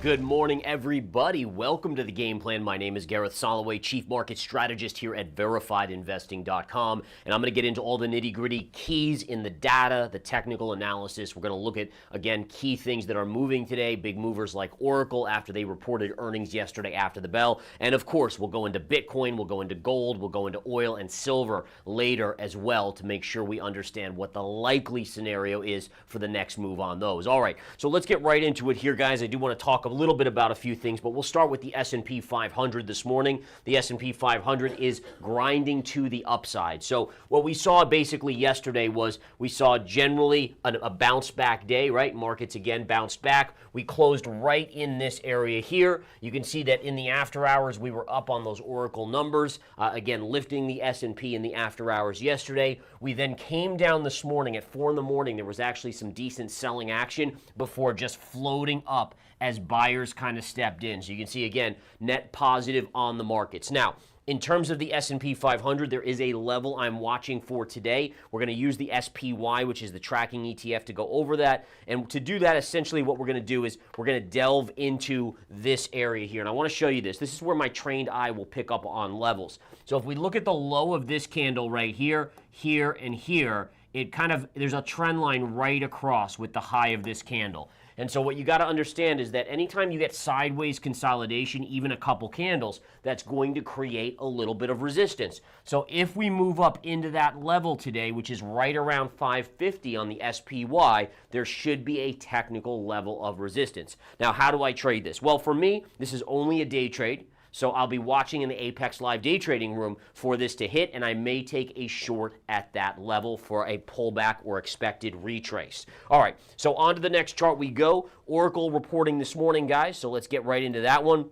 Good morning, everybody. Welcome to the Game Plan. My name is Gareth Soloway, Chief Market Strategist here at VerifiedInvesting.com, and I'm going to get into all the nitty-gritty keys in the data, the technical analysis. We're going to look at, again, key things that are moving today, big movers like Oracle after they reported earnings yesterday after the bell, and of course, we'll go into Bitcoin, we'll go into gold, we'll go into oil and silver later as well to make sure we understand what the likely scenario is for the next move on those. All right, so let's get right into it here, guys. I do want to talk a little bit about a few things, but we'll start with the S&P 500 this morning. The S&P 500 is grinding to the upside. So what we saw basically yesterday was we saw generally a bounce back day, right? Markets again bounced back. We closed right in this area here. You can see that in the after hours we were up on those Oracle numbers, again lifting the S&P in the after hours yesterday. We then came down this morning at 4 in the morning. There was actually some decent selling action before just floating up as buyers kind of stepped in. So you can see, again, net positive on the markets. Now, in terms of the S&P 500, there is a level I'm watching for today. We're going to use the SPY, which is the tracking ETF, to go over that. And to do that, essentially what we're going to do is we're going to delve into this area here. And I want to show you this. This is where my trained eye will pick up on levels. So if we look at the low of this candle right here, here, and here, it kind of, there's a trend line right across with the high of this candle. And so what you got to understand is that anytime you get sideways consolidation, even a couple candles, that's going to create a little bit of resistance. So if we move up into that level today, which is right around 550 on the SPY, there should be a technical level of resistance. Now, how do I trade this? Well, for me, this is only a day trade. So I'll be watching in the Apex Live day trading room for this to hit, and I may take a short at that level for a pullback or expected retrace. All right, so on to the next chart we go. Oracle reporting this morning, guys, so let's get right into that one.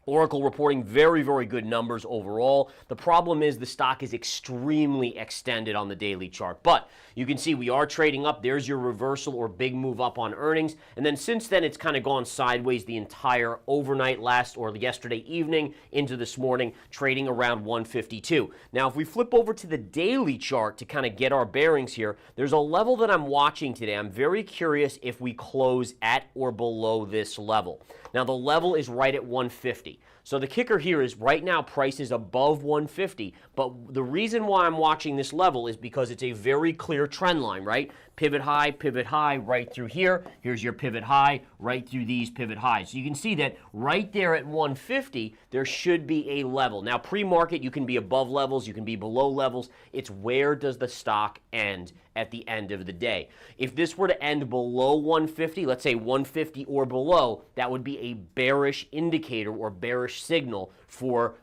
Oracle reporting very, very good numbers overall. The problem is the stock is extremely extended on the daily chart. But you can see we are trading up. There's your reversal or big move up on earnings. And then since then, it's kind of gone sideways the entire overnight yesterday evening into this morning, trading around 152. Now, if we flip over to the daily chart to kind of get our bearings here, there's a level that I'm watching today. I'm very curious if we close at or below this level. Now, the level is right at 150. So the kicker here is right now price is above 150, but the reason why I'm watching this level is because it's a very clear trend line, right? Pivot high, right through here. Here's your pivot high, right through these pivot highs. So you can see that right there at 150, there should be a level. Now, pre-market, you can be above levels, you can be below levels. It's where does the stock end at the end of the day. If this were to end below 150, let's say 150 or below, that would be a bearish indicator or bearish signal for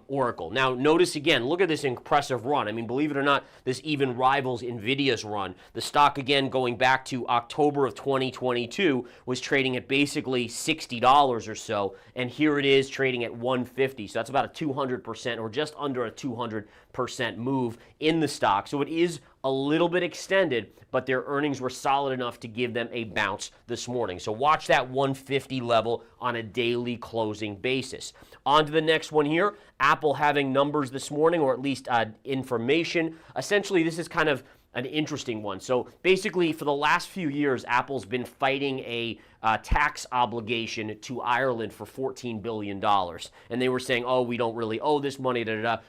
Oracle. Now, notice again, look at this impressive run. I mean, believe it or not, this even rivals Nvidia's run. The stock, again, going back to October of 2022, was trading at basically $60 or so, and here it is trading at 150. So that's about a 200% or just under a 200% move in the stock. So it is a little bit extended, but their earnings were solid enough to give them a bounce this morning. So watch that 150 level on a daily closing basis. On to the next one here. Apple having numbers this morning, or at least information. Essentially, this is kind of an interesting one. So basically, for the last few years, Apple's been fighting a tax obligation to Ireland for $14 billion. And they were saying, oh, we don't really owe this money,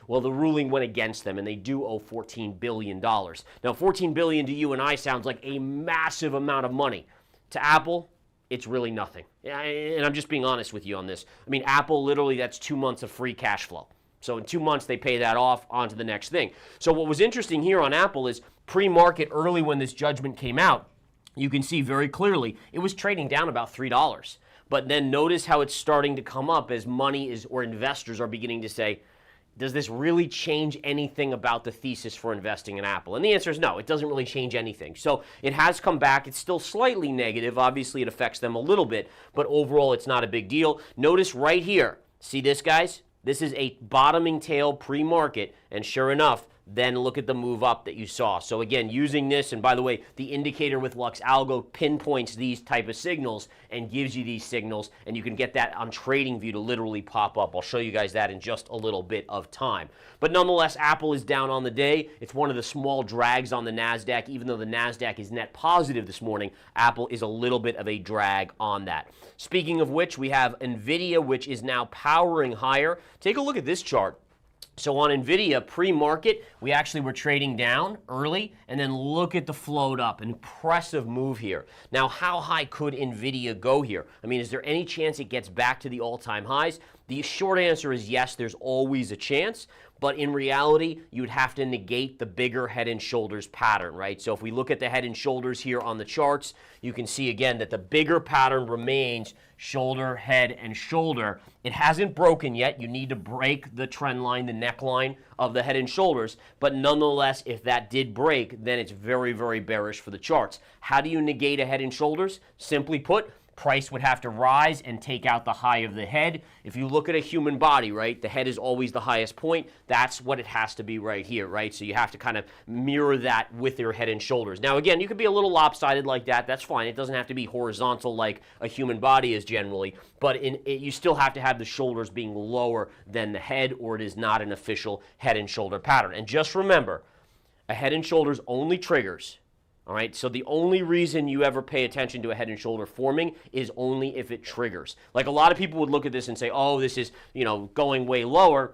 Well, the ruling went against them, and they do owe $14 billion. Now, $14 billion to you and I sounds like a massive amount of money. To Apple, it's really nothing. And I'm just being honest with you on this. I mean, Apple, literally, that's 2 months of free cash flow. So in 2 months, they pay that off, on to the next thing. So what was interesting here on Apple is pre-market, early when this judgment came out, you can see very clearly it was trading down about $3. But then notice how it's starting to come up as money is, or investors are beginning to say, does this really change anything about the thesis for investing in Apple? And the answer is no, it doesn't really change anything. So it has come back. It's still slightly negative. Obviously, it affects them a little bit, but overall, it's not a big deal. Notice right here, see this, guys? This is a bottoming tail pre-market, and sure enough, then look at the move up that you saw. So again, using this, and by the way, the indicator with Lux Algo pinpoints these type of signals and gives you these signals, and you can get that on TradingView to literally pop up. I'll show you guys that in just a little bit of time. But nonetheless, Apple is down on the day. It's one of the small drags on the NASDAQ. Even though the NASDAQ is net positive this morning, Apple is a little bit of a drag on that. Speaking of which, we have Nvidia, which is now powering higher. Take a look at this chart. So on Nvidia, pre-market, we actually were trading down early, and then look at the float up. An impressive move here. Now, how high could Nvidia go here? I mean, is there any chance it gets back to the all-time highs? The short answer is yes, there's always a chance. But in reality, you would have to negate the bigger head and shoulders pattern, right? So if we look at the head and shoulders here on the charts, you can see again that the bigger pattern remains shoulder, head, and shoulder. It hasn't broken yet. You need to break the trend line, the neckline of the head and shoulders. But nonetheless, if that did break, then it's very, very bearish for the charts. How do you negate a head and shoulders? Simply put, price would have to rise and take out the high of the head. If you look at a human body, right, the head is always the highest point. That's what it has to be right here, right? So you have to kind of mirror that with your head and shoulders. Now, again, you could be a little lopsided like that. That's fine. It doesn't have to be horizontal like a human body is generally, but you still have to have the shoulders being lower than the head, or it is not an official head and shoulder pattern. And just remember, a head and shoulders only triggers. All right, so the only reason you ever pay attention to a head and shoulder forming is only if it triggers. Like a lot of people would look at this and say, oh, this is, going way lower.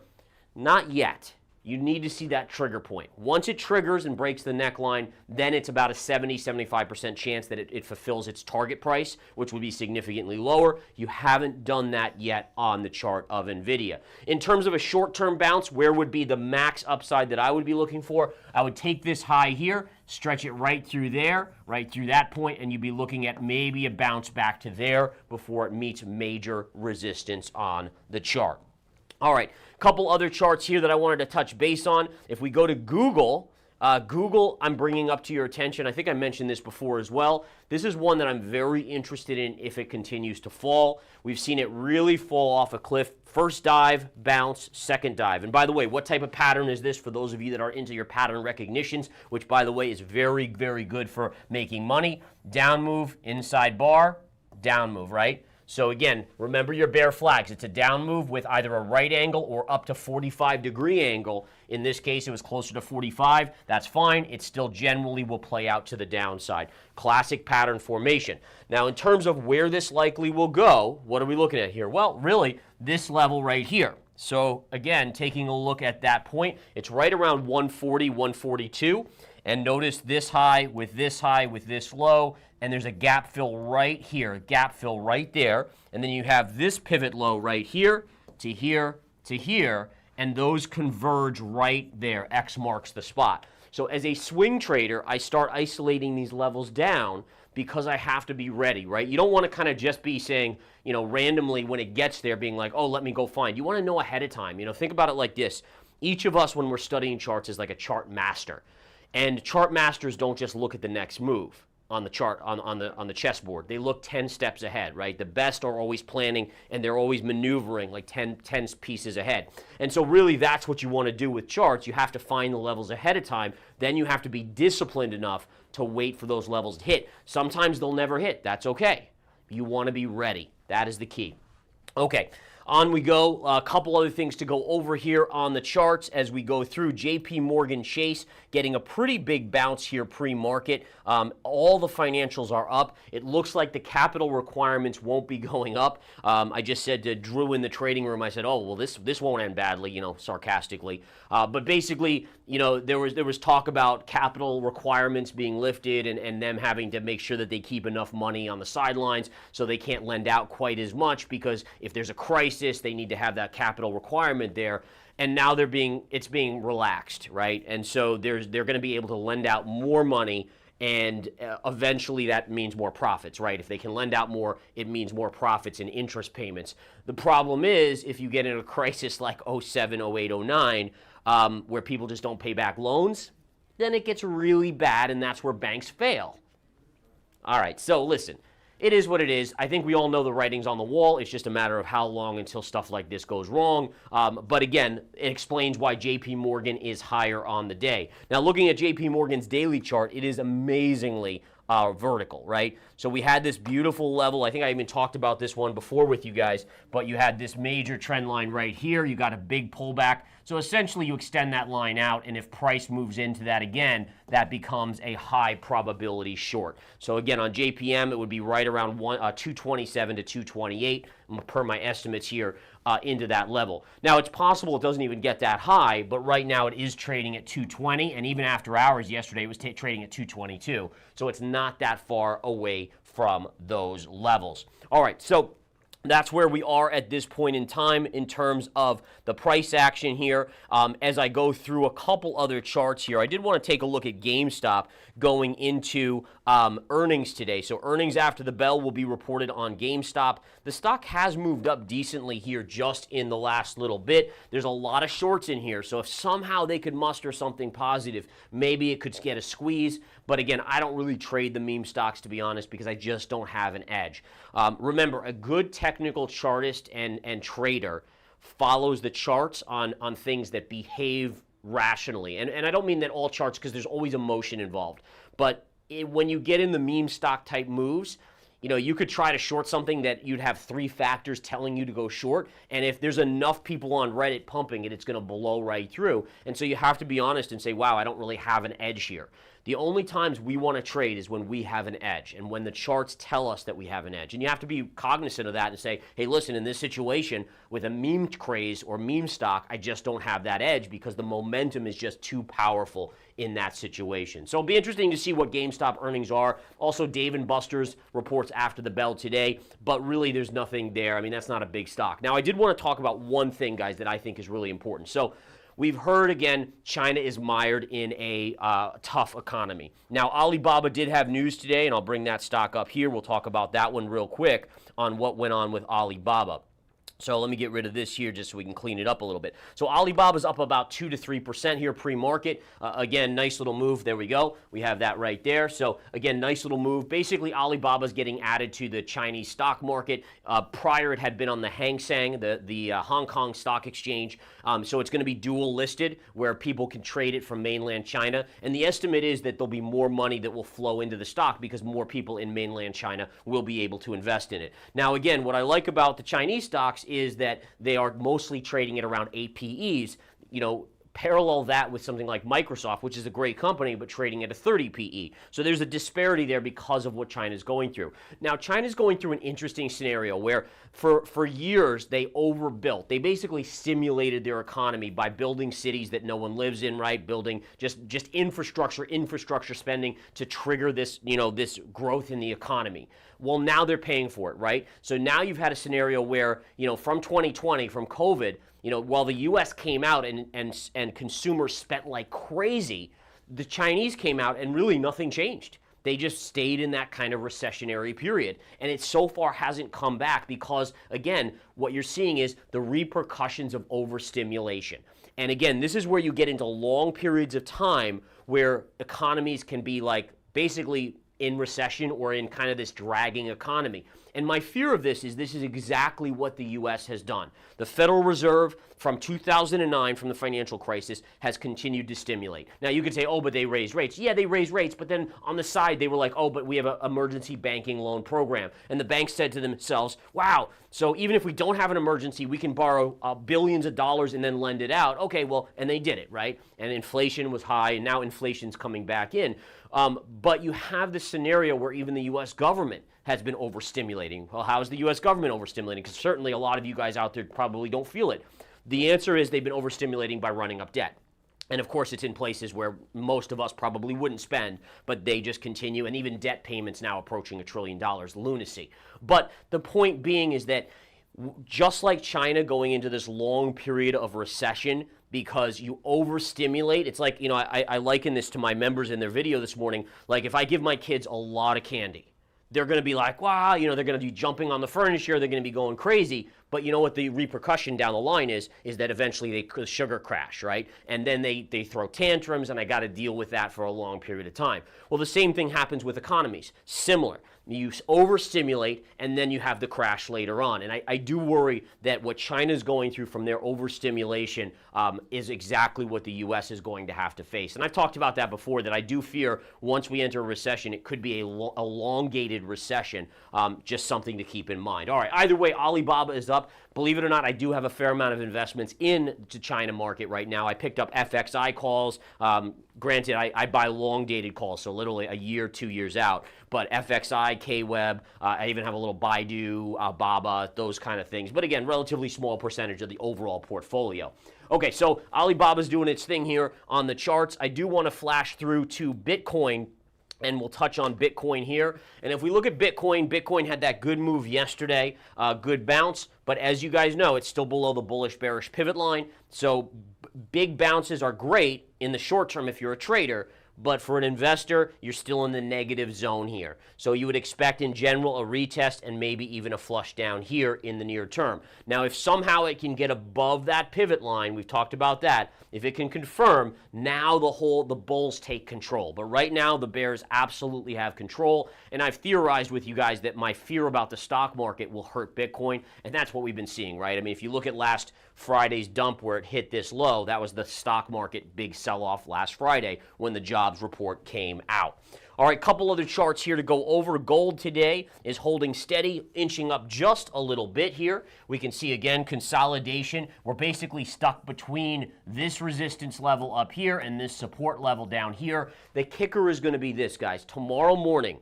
Not yet. You need to see that trigger point. Once it triggers and breaks the neckline, then it's about a 70-75% chance that it fulfills its target price, which would be significantly lower. You haven't done that yet on the chart of Nvidia. In terms of a short-term bounce, where would be the max upside that I would be looking for? I would take this high here, stretch it right through there, right through that point, and you'd be looking at maybe a bounce back to there before it meets major resistance on the chart. All right, a couple other charts here that I wanted to touch base on. If we go to Google, I'm bringing up to your attention. I think I mentioned this before as well. This is one that I'm very interested in if it continues to fall. We've seen it really fall off a cliff. First dive, bounce, second dive. And by the way, what type of pattern is this for those of you that are into your pattern recognitions, which by the way is very, very good for making money? Down move, inside bar, down move, right? So again, remember your bear flags. It's a down move with either a right angle or up to 45-degree angle. In this case, it was closer to 45. That's fine. It still generally will play out to the downside. Classic pattern formation. Now, in terms of where this likely will go, what are we looking at here? Well, really, this level right here. So again, taking a look at that point, it's right around 140, 142. And notice this high, with this low, and there's a gap fill right here, gap fill right there. And then you have this pivot low right here to here to here, and those converge right there. X marks the spot. So as a swing trader, I start isolating these levels down because I have to be ready, right? You don't want to kind of just be saying, randomly when it gets there being like, oh, let me go find. You want to know ahead of time. Think about it like this. Each of us, when we're studying charts, is like a chart master. And chart masters don't just look at the next move on the chart, on the chessboard. They look 10 steps ahead, right? The best are always planning, and they're always maneuvering like 10 pieces ahead. And so really that's what you want to do with charts. You have to find the levels ahead of time. Then you have to be disciplined enough to wait for those levels to hit. Sometimes they'll never hit. That's okay. You want to be ready. That is the key. Okay. On we go. A couple other things to go over here on the charts as we go through. JP Morgan Chase getting a pretty big bounce here pre-market. All the financials are up. It looks like the capital requirements won't be going up. I just said to Drew in the trading room, I said, oh, well, this won't end badly, sarcastically. But basically, there was talk about capital requirements being lifted and them having to make sure that they keep enough money on the sidelines so they can't lend out quite as much, because if there's a crisis, they need to have that capital requirement there. And now it's being relaxed, right? And so they're going to be able to lend out more money, and eventually that means more profits, right? If they can lend out more, it means more profits and interest payments. The problem is if you get in a crisis like 07, 08, 09, where people just don't pay back loans, then it gets really bad, and that's where banks fail. All right, so listen. it is what it is. I think we all know the writing's on the wall. It's just a matter of how long until stuff like this goes wrong. But again, it explains why JP Morgan is higher on the day. Now, looking at JP Morgan's daily chart, it is amazingly vertical, right? So we had this beautiful level. I think I even talked about this one before with you guys, but you had this major trend line right here. You got a big pullback. So essentially you extend that line out, and if price moves into that again, that becomes a high probability short. So again, on JPM, it would be right around 227 to 228 per my estimates here into that level. Now, it's possible it doesn't even get that high, but right now it is trading at 220, and even after hours yesterday, it was trading at 222. So it's not that far away from those levels. All right, so that's where we are at this point in time in terms of the price action here. As I go through a couple other charts here, I did want to take a look at GameStop going into earnings today. So earnings after the bell will be reported on GameStop. The stock has moved up decently here just in the last little bit. There's a lot of shorts in here, so if somehow they could muster something positive, maybe it could get a squeeze. But again, I don't really trade the meme stocks, to be honest, because I just don't have an edge. Remember, a good technical chartist and trader follows the charts on things that behave rationally. And I don't mean that all charts, because there's always emotion involved. But when you get in the meme stock type moves, you know, you could try to short something that you'd have 3 factors telling you to go short. And if there's enough people on Reddit pumping it, it's going to blow right through. And so you have to be honest and say, wow, I don't really have an edge here. The only times we want to trade is when we have an edge and when the charts tell us that we have an edge. And you have to be cognizant of that and say, hey, listen, in this situation with a meme craze or meme stock, I just don't have that edge because the momentum is just too powerful in that situation. So it'll be interesting to see what GameStop earnings are. Also, Dave & Buster's reports after the bell today, but really there's nothing there. I mean, that's not a big stock. Now, I did want to talk about one thing, guys, that I think is really important. So we've heard, again, China is mired in a tough economy. Now, Alibaba did have news today, and I'll bring that stock up here. We'll talk about that one real quick on what went on with Alibaba. So let me get rid of this here just so we can clean it up a little bit. So Alibaba's up about 2 to 3% here pre-market. Again, nice little move. There we go. We have that right there. So again, nice little move. Basically, Alibaba's getting added to the Chinese stock market. Prior, it had been on the Hang Seng, the Hong Kong Stock Exchange. So it's going to be dual listed where people can trade it from mainland China. And the estimate is that there'll be more money that will flow into the stock because more people in mainland China will be able to invest in it. Now, again, what I like about the Chinese stocks is that they are mostly trading at around 8 PEs. You know, parallel that with something like Microsoft, which is a great company, but trading at a 30 PE. So there's a disparity there because of what China's going through. Now, China's going through an interesting scenario where for years they overbuilt. They basically stimulated their economy by building cities that no one lives in, right? Building just infrastructure spending to trigger this, you know, this growth in the economy. Well, now they're paying for it, right? So now you've had a scenario where, you know, from 2020, from COVID, you know, while the U.S. came out and consumers spent like crazy, the Chinese came out and really nothing changed. They just stayed in that kind of recessionary period. And it so far hasn't come back because, again, what you're seeing is the repercussions of overstimulation. And again, this is where you get into long periods of time where economies can be like basically in recession or in kind of this dragging economy. And my fear of this is exactly what the U.S. has done. The Federal Reserve from 2009, from the financial crisis, has continued to stimulate. Now, you could say, oh, but they raised rates. Yeah, they raised rates, but then on the side, they were like, oh, but we have an emergency banking loan program. And the banks said to themselves, wow, so even if we don't have an emergency, we can borrow billions of dollars and then lend it out. Okay, well, and they did it, right? And inflation was high, and now inflation's coming back in. But you have this scenario where even the U.S. government has been overstimulating. Well, how is the U.S. government overstimulating? Because certainly a lot of you guys out there probably don't feel it. The answer is they've been overstimulating by running up debt. And of course, it's in places where most of us probably wouldn't spend, but they just continue. And even debt payments now approaching $1 trillion, lunacy. But the point being is that just like China going into this long period of recession, because you overstimulate. It's like, you know, I liken this to my members in their video this morning. Like if I give my kids a lot of candy, they're going to be like, wow, you know, they're going to be jumping on the furniture. They're going to be going crazy. But you know what the repercussion down the line is that eventually the sugar crash, right? And then they throw tantrums, and I got to deal with that for a long period of time. Well, the same thing happens with economies. Similar. You overstimulate, and then you have the crash later on. And I do worry that what China's going through from their overstimulation is exactly what the U.S. is going to have to face. And I've talked about that before, that I do fear once we enter a recession, it could be a elongated recession, just something to keep in mind. All right, either way, Alibaba is up. Believe it or not, I do have a fair amount of investments in the China market right now. I picked up FXI calls. Granted, I buy long-dated calls, so literally a year, 2 years out. But FXI, KWeb, I even have a little Baidu, Baba, those kind of things. But again, relatively small percentage of the overall portfolio. Okay, so Alibaba's doing its thing here on the charts. I do want to flash through to Bitcoin, and we'll touch on Bitcoin here. And if we look at Bitcoin, Bitcoin had that good move yesterday, good bounce. But as you guys know, it's still below the bullish-bearish pivot line. So big bounces are great in the short term if you're a trader. But for an investor, you're still in the negative zone here. So you would expect in general a retest and maybe even a flush down here in the near term. Now, if somehow it can get above that pivot line, we've talked about that, if it can confirm, now the bulls take control. But right now, the bears absolutely have control. And I've theorized with you guys that my fear about the stock market will hurt Bitcoin. And that's what we've been seeing, right? I mean, if you look at last Friday's dump where it hit this low, that was the stock market big sell-off last Friday when the jobs report came out. All right, couple other charts here to go over. Gold today is holding steady, inching up just a little bit here. We can see, again, consolidation. We're basically stuck between this resistance level up here and this support level down here. The kicker is going to be this, guys. Tomorrow morning,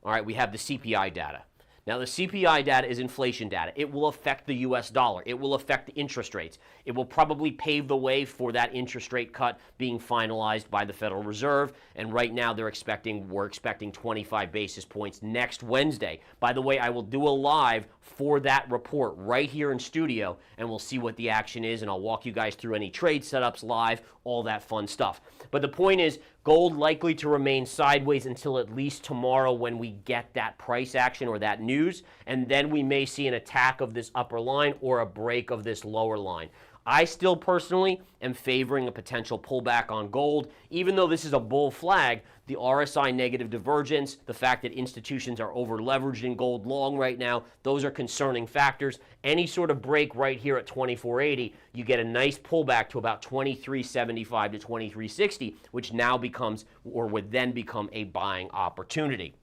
all right, we have the CPI data. Now, the CPI data is inflation data. It will affect the U.S. dollar. It will affect the interest rates. It will probably pave the way for that interest rate cut being finalized by the Federal Reserve. And right now, we're expecting 25 basis points next Wednesday. By the way, I will do a live for that report right here in studio, and we'll see what the action is, and I'll walk you guys through any trade setups live, all that fun stuff. But the point is, gold likely to remain sideways until at least tomorrow when we get that price action or that news, and then we may see an attack of this upper line or a break of this lower line. I still personally am favoring a potential pullback on gold, even though this is a bull flag. The RSI negative divergence, the fact that institutions are over leveraged in gold long right now, those are concerning factors. Any sort of break right here at 2480, you get a nice pullback to about 2375 to 2360, which now becomes, or would then become, a buying opportunity.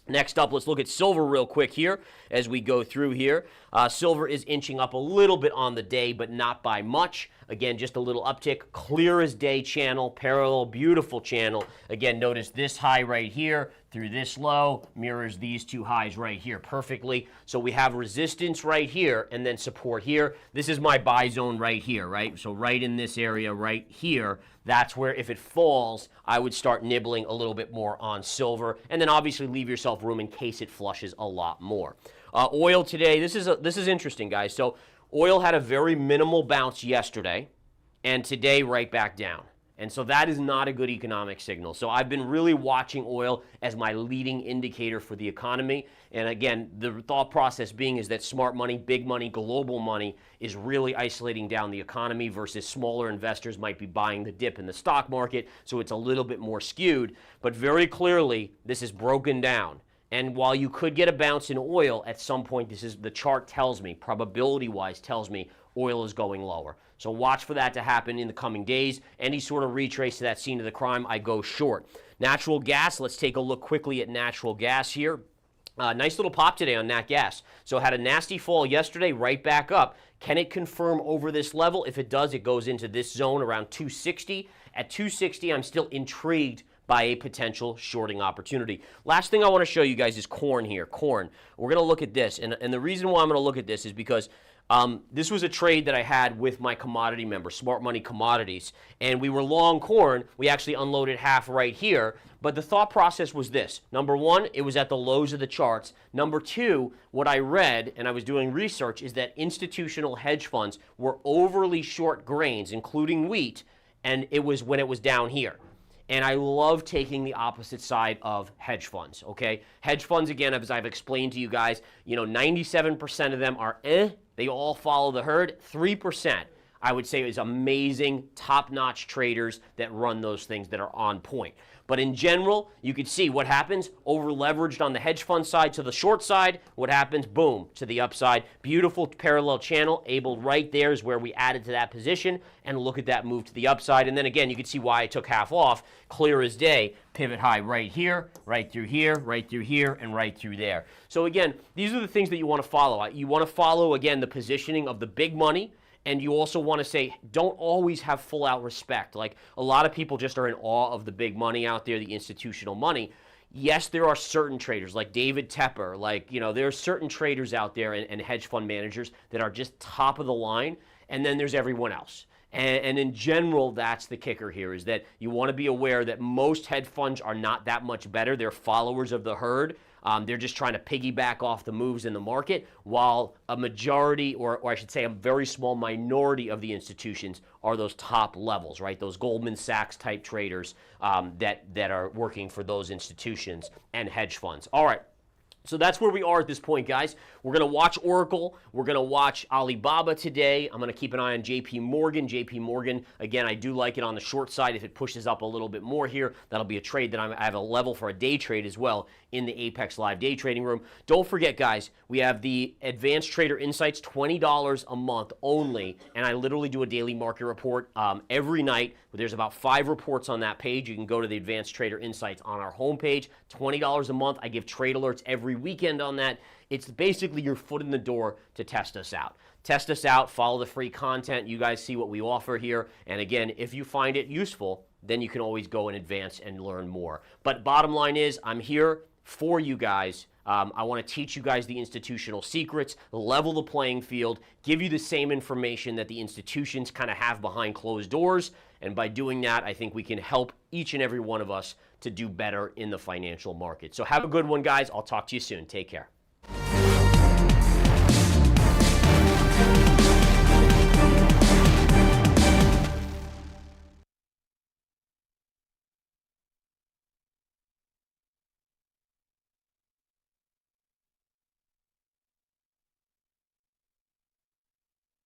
Next up, let's look at silver real quick here as we go through here. Silver is inching up a little bit on the day, but not by much. Again, just a little uptick. Clear as day channel, parallel, beautiful channel. Again, notice this high right here through this low mirrors these two highs right here perfectly. So we have resistance right here and then support here. This is my buy zone right here, right? So right in this area right here, that's where if it falls, I would start nibbling a little bit more on silver, and then obviously leave yourself room in case it flushes a lot more. Oil today, this is interesting, guys. So oil had a very minimal bounce yesterday, and today right back down. And so that is not a good economic signal. So I've been really watching oil as my leading indicator for the economy. And again, the thought process being is that smart money, big money, global money is really isolating down the economy versus smaller investors might be buying the dip in the stock market. So it's a little bit more skewed. But very clearly, this is broken down. And while you could get a bounce in oil at some point, this is the chart tells me, probability-wise tells me, oil is going lower. So watch for that to happen in the coming days. Any sort of retrace to that scene of the crime, I go short. Natural gas, let's take a look quickly at natural gas here. Nice little pop today on nat gas. So had a nasty fall yesterday, right back up. Can it confirm over this level? If it does, it goes into this zone around 260. At 260, I'm still intrigued by a potential shorting opportunity. Last thing I want to show you guys is corn here. Corn. We're going to look at this. And the reason why I'm going to look at this is because this was a trade that I had with my commodity member, Smart Money Commodities, and we were long corn. We actually unloaded half right here, but the thought process was this. Number one, it was at the lows of the charts. Number two, what I read, and I was doing research, is that institutional hedge funds were overly short grains, including wheat, and it was when it was down here. And I love taking the opposite side of hedge funds, okay? Hedge funds, again, as I've explained to you guys, 97% of them are they all follow the herd. 3%, I would say, is amazing, top-notch traders that run those things that are on point. But in general, you can see what happens, over-leveraged on the hedge fund side to the short side. What happens? Boom, to the upside. Beautiful parallel channel. Able right there is where we added to that position. And look at that move to the upside. And then again, you can see why I took half off. Clear as day. Pivot high right here, right through here, right through here, and right through there. So again, these are the things that you want to follow. You want to follow, again, the positioning of the big money. And you also want to say, don't always have full out respect. Like a lot of people just are in awe of the big money out there, the institutional money. Yes, there are certain traders like David Tepper, there are certain traders out there and hedge fund managers that are just top of the line. And then there's everyone else. And in general, that's the kicker here, is that you want to be aware that most hedge funds are not that much better. They're followers of the herd. They're just trying to piggyback off the moves in the market, while a majority, or I should say a very small minority of the institutions are those top levels, right? Those Goldman Sachs type traders that are working for those institutions and hedge funds. All right. So that's where we are at this point, guys. We're going to watch Oracle. We're going to watch Alibaba today. I'm going to keep an eye on JP Morgan. JP Morgan, again, I do like it on the short side. If it pushes up a little bit more here, that'll be a trade that I have a level for a day trade as well in the Apex Live day trading room. Don't forget, guys, we have the Advanced Trader Insights, $20 a month only, and I literally do a daily market report every night. There's about 5 reports on that page. You can go to the Advanced Trader Insights on our homepage. $20 a month. I give trade alerts every weekend on that. It's basically your foot in the door to test us out. Test us out, follow the free content. You guys see what we offer here. And again, if you find it useful, then you can always go in advance and learn more. But bottom line is, I'm here for you guys. I want to teach you guys the institutional secrets, level the playing field, give you the same information that the institutions kind of have behind closed doors. And by doing that, I think we can help each and every one of us to do better in the financial market. So have a good one, guys. I'll talk to you soon. Take care.